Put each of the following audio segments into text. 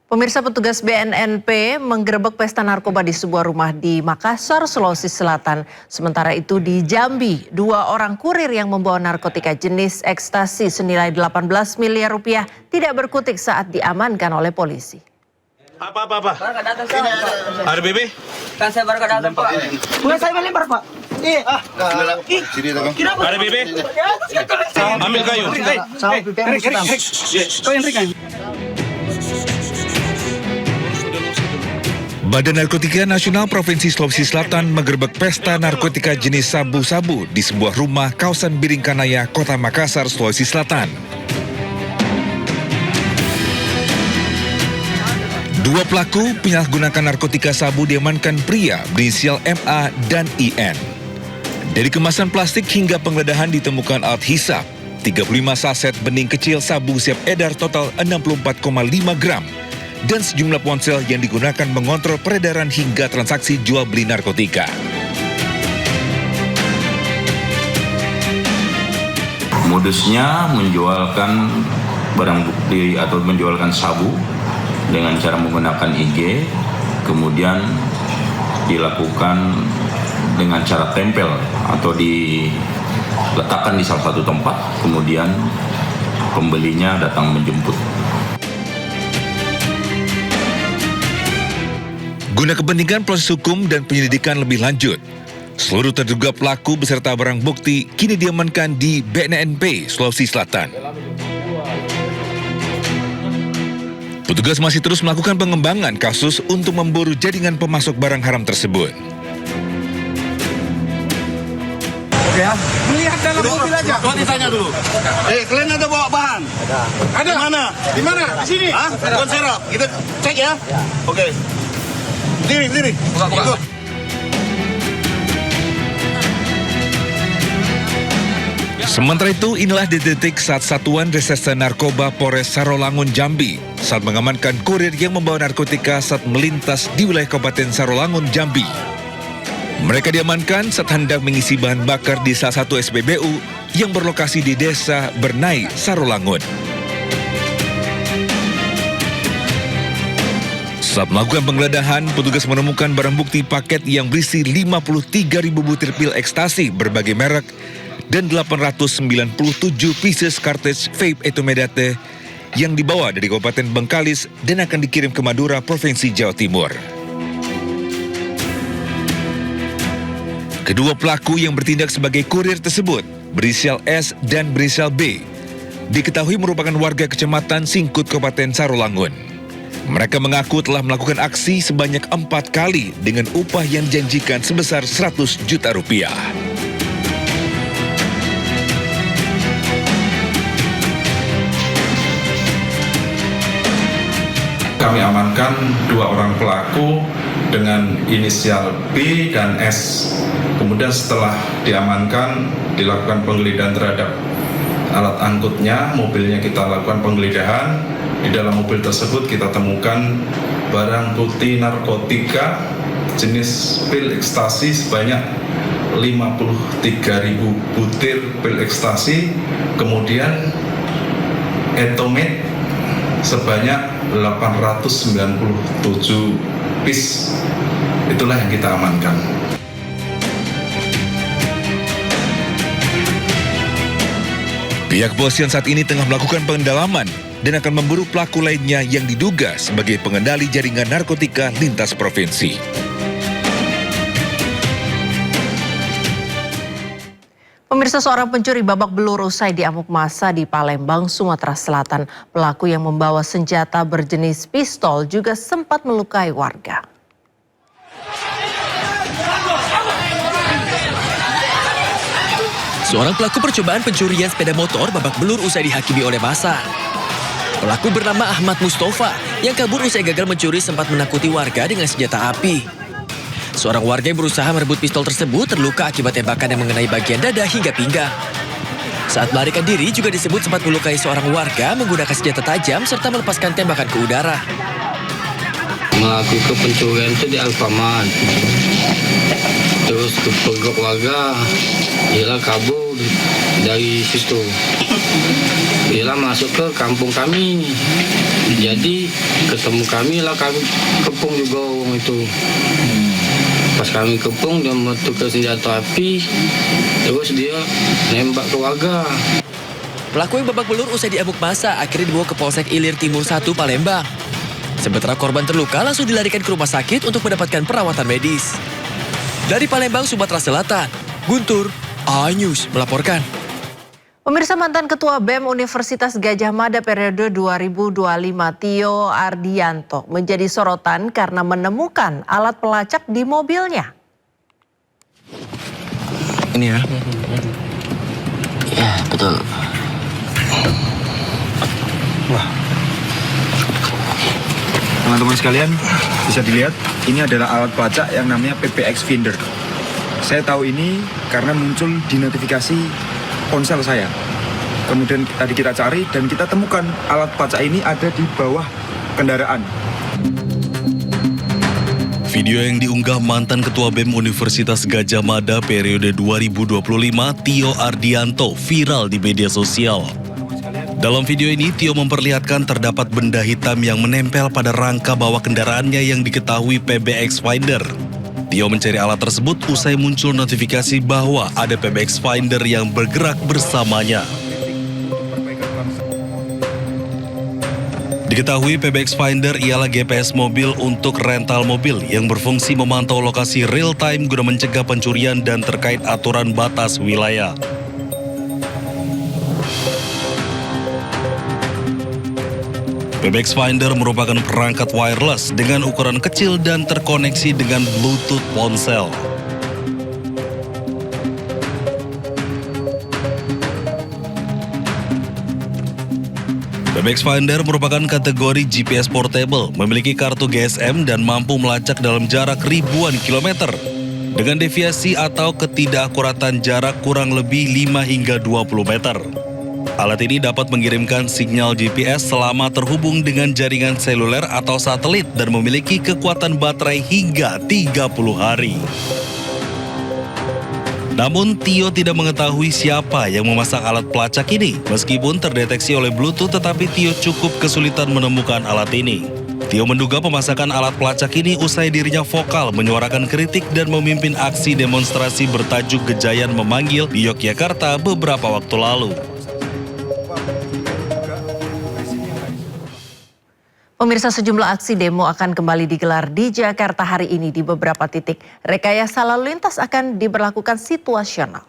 Pemirsa, petugas BNNP menggerebek pesta narkoba di sebuah rumah di Makassar, Sulawesi Selatan. Sementara itu di Jambi, 2 orang kurir yang membawa narkotika jenis ekstasi senilai 18 miliar rupiah tidak berkutik saat diamankan oleh polisi. Apa? Ada BB? Kan saya baru datang, Pak. Bukan saya melempar, Pak. Ada BB? Ambil kayu. Kau yang ringan. Badan Narkotika Nasional Provinsi Sulawesi Selatan menggerebek pesta narkotika jenis sabu-sabu di sebuah rumah kawasan Biringkanaya, Kota Makassar, Sulawesi Selatan. 2 pelaku penyalahgunakan narkotika sabu diamankan pria berinisial MA dan IN. Dari kemasan plastik hingga penggeledahan ditemukan alat hisap, 35 saset bening kecil sabu siap edar total 64,5 gram, dan sejumlah ponsel yang digunakan mengontrol peredaran hingga transaksi jual beli narkotika. Modusnya menjualkan barang bukti atau menjualkan sabu dengan cara menggunakan IG, kemudian dilakukan dengan cara tempel atau diletakkan di salah satu tempat, kemudian pembelinya datang menjemput. Guna kepentingan proses hukum dan penyelidikan lebih lanjut, seluruh terduga pelaku beserta barang bukti kini diamankan di BNNP Sulawesi Selatan. Petugas masih terus melakukan pengembangan kasus untuk memburu jaringan pemasok barang haram tersebut. Oke ya. Melihat dalam mobil aja. Coba ditanya dulu. Kalian ada bawa bahan? Ada. Di mana? Di sini. Hah? Bukan serap. Kita cek ya. Oke. Diri. Buka. Sementara itu, inilah detik saat Satuan Reserse Narkoba Polres Sarolangun, Jambi saat mengamankan kurir yang membawa narkotika saat melintas di wilayah Kabupaten Sarolangun, Jambi. Mereka diamankan saat hendak mengisi bahan bakar di salah satu SPBU yang berlokasi di Desa Bernai, Sarolangun. Saat melakukan penggeledahan, petugas menemukan barang bukti paket yang berisi 53.000 butir pil ekstasi berbagai merek dan 897 pieces cartridge vape etomedate yang dibawa dari Kabupaten Bengkalis dan akan dikirim ke Madura, Provinsi Jawa Timur. Kedua pelaku yang bertindak sebagai kurir tersebut, berinisial S dan berinisial B, diketahui merupakan warga Kecamatan Singkut, Kabupaten Sarolangun. Mereka mengaku telah melakukan aksi sebanyak 4 kali dengan upah yang dijanjikan sebesar 100 juta rupiah. Kami amankan 2 orang pelaku dengan inisial B dan S. Kemudian setelah diamankan, dilakukan penggeledahan terhadap alat angkutnya, mobilnya kita lakukan penggeledahan. Di dalam mobil tersebut kita temukan barang bukti narkotika jenis pil ekstasi sebanyak 53.000 butir pil ekstasi, kemudian etomet sebanyak 897 piece. Itulah yang kita amankan. Pihak kepolisian saat ini tengah melakukan pendalaman dan akan memburu pelaku lainnya yang diduga sebagai pengendali jaringan narkotika lintas provinsi. Pemirsa, seorang pencuri babak belur usai diamuk massa di Palembang, Sumatera Selatan. Pelaku yang membawa senjata berjenis pistol juga sempat melukai warga. Seorang pelaku percobaan pencurian sepeda motor babak belur usai dihakimi oleh massa. Pelaku bernama Ahmad Mustafa yang kabur usai gagal mencuri sempat menakuti warga dengan senjata api. Seorang warga yang berusaha merebut pistol tersebut terluka akibat tembakan yang mengenai bagian dada hingga pinggang. Saat melarikan diri juga disebut sempat melukai seorang warga menggunakan senjata tajam serta melepaskan tembakan ke udara. Melakukan pencurian itu di Alfamart. Terus kepergok warga, dia kabur dari situ. Bila masuk ke kampung kami. Jadi ketemu kami lah, kami kepung juga orang itu. Pas kami kepung, dia membentukkan senjata api, terus dia nembak ke warga. Pelaku yang babak belur usai diamuk massa akhirnya dibawa ke Polsek Ilir Timur 1 Palembang. Sementara korban terluka langsung dilarikan ke rumah sakit untuk mendapatkan perawatan medis. Dari Palembang, Sumatera Selatan, Guntur, A-News melaporkan. Pemirsa, mantan Ketua BEM Universitas Gadjah Mada periode 2025 Tio Ardianto menjadi sorotan karena menemukan alat pelacak di mobilnya. Ini ya? Ya, betul. Wah. Teman-teman sekalian, bisa dilihat ini adalah alat pelacak yang namanya PBX Finder. Saya tahu ini karena muncul di notifikasi ponsel saya. Kemudian tadi kita cari dan kita temukan alat pelacak ini ada di bawah kendaraan. Video yang diunggah mantan Ketua BEM Universitas Gadjah Mada periode 2025 Tio Ardianto viral di media sosial. Dalam video ini, Tio memperlihatkan terdapat benda hitam yang menempel pada rangka bawah kendaraannya yang diketahui PBX Finder. Tio mencari alat tersebut usai muncul notifikasi bahwa ada PBX Finder yang bergerak bersamanya. Diketahui PBX Finder ialah GPS mobil untuk rental mobil yang berfungsi memantau lokasi real time guna mencegah pencurian dan terkait aturan batas wilayah. PBX Finder merupakan perangkat wireless dengan ukuran kecil dan terkoneksi dengan Bluetooth ponsel. PBX Finder merupakan kategori GPS portable, memiliki kartu GSM dan mampu melacak dalam jarak ribuan kilometer dengan deviasi atau ketidakakuratan jarak kurang lebih 5 hingga 20 meter. Alat ini dapat mengirimkan sinyal GPS selama terhubung dengan jaringan seluler atau satelit dan memiliki kekuatan baterai hingga 30 hari. Namun, Tio tidak mengetahui siapa yang memasang alat pelacak ini. Meskipun terdeteksi oleh Bluetooth, tetapi Tio cukup kesulitan menemukan alat ini. Tio menduga pemasangan alat pelacak ini usai dirinya vokal menyuarakan kritik dan memimpin aksi demonstrasi bertajuk Gejayan Memanggil di Yogyakarta beberapa waktu lalu. Pemirsa, sejumlah aksi demo akan kembali digelar di Jakarta hari ini di beberapa titik. Rekayasa lalu lintas akan diberlakukan situasional.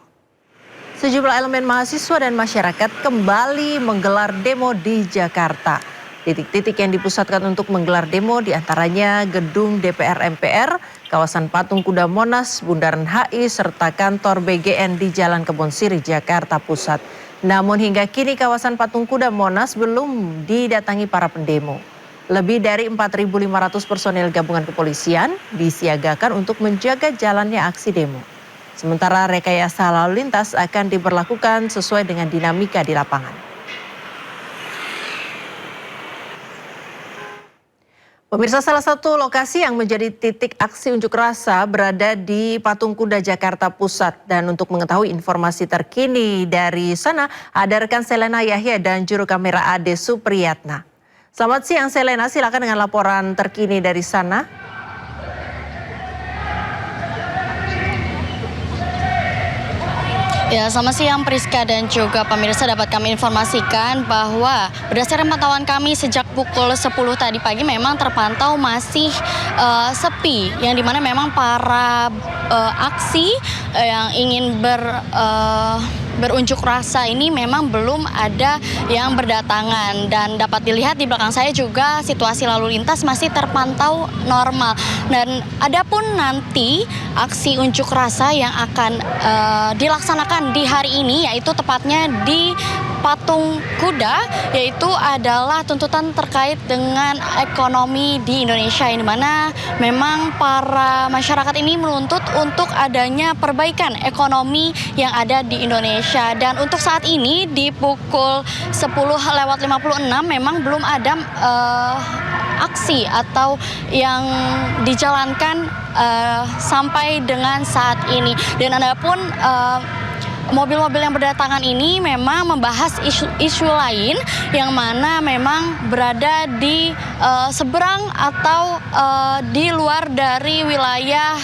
Sejumlah elemen mahasiswa dan masyarakat kembali menggelar demo di Jakarta. Titik-titik yang dipusatkan untuk menggelar demo diantaranya Gedung DPR MPR, kawasan Patung Kuda Monas, Bundaran HI, serta kantor BGN di Jalan Kebon Sirih, Jakarta Pusat. Namun hingga kini kawasan Patung Kuda Monas belum didatangi para pendemo. Lebih dari 4.500 personel gabungan kepolisian disiagakan untuk menjaga jalannya aksi demo. Sementara rekayasa lalu lintas akan diberlakukan sesuai dengan dinamika di lapangan. Pemirsa, salah satu lokasi yang menjadi titik aksi unjuk rasa berada di Patung Kuda Jakarta Pusat. Dan untuk mengetahui informasi terkini dari sana, ada rekan Selena Yahya dan juru kamera Ade Supriyatna. Selamat siang Selena, silakan dengan laporan terkini dari sana. Ya, selamat siang Priska dan juga pemirsa, dapat kami informasikan bahwa berdasarkan pantauan kami sejak pukul 10 tadi pagi memang terpantau masih sepi, yang dimana memang para aksi yang ingin berunjuk rasa ini memang belum ada yang berdatangan, dan dapat dilihat di belakang saya juga situasi lalu lintas masih terpantau normal. Dan adapun nanti aksi unjuk rasa yang akan dilaksanakan di hari ini, yaitu tepatnya di Patung Kuda, yaitu adalah tuntutan terkait dengan ekonomi di Indonesia, yang dimana memang para masyarakat ini menuntut untuk adanya perbaikan ekonomi yang ada di Indonesia. Dan untuk saat ini di pukul 10:56 memang belum ada aksi atau yang dijalankan sampai dengan saat ini. Dan adapun mobil-mobil yang berdatangan ini memang membahas isu lain yang mana memang berada di seberang atau di luar dari wilayah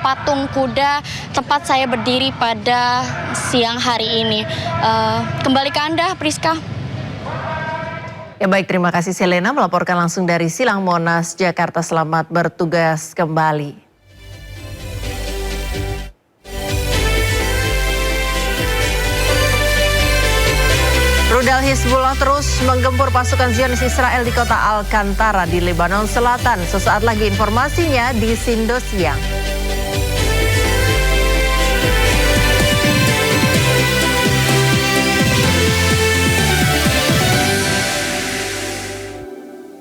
Patung Kuda tempat saya berdiri pada siang hari ini. Kembali ke Anda, Priska. Ya baik, terima kasih Selena melaporkan langsung dari Silang Monas, Jakarta. Selamat bertugas kembali. Rudal Hizbullah terus menggempur pasukan Zionis Israel di kota Alcantara di Lebanon Selatan. Sesaat lagi informasinya di Sindo Siang.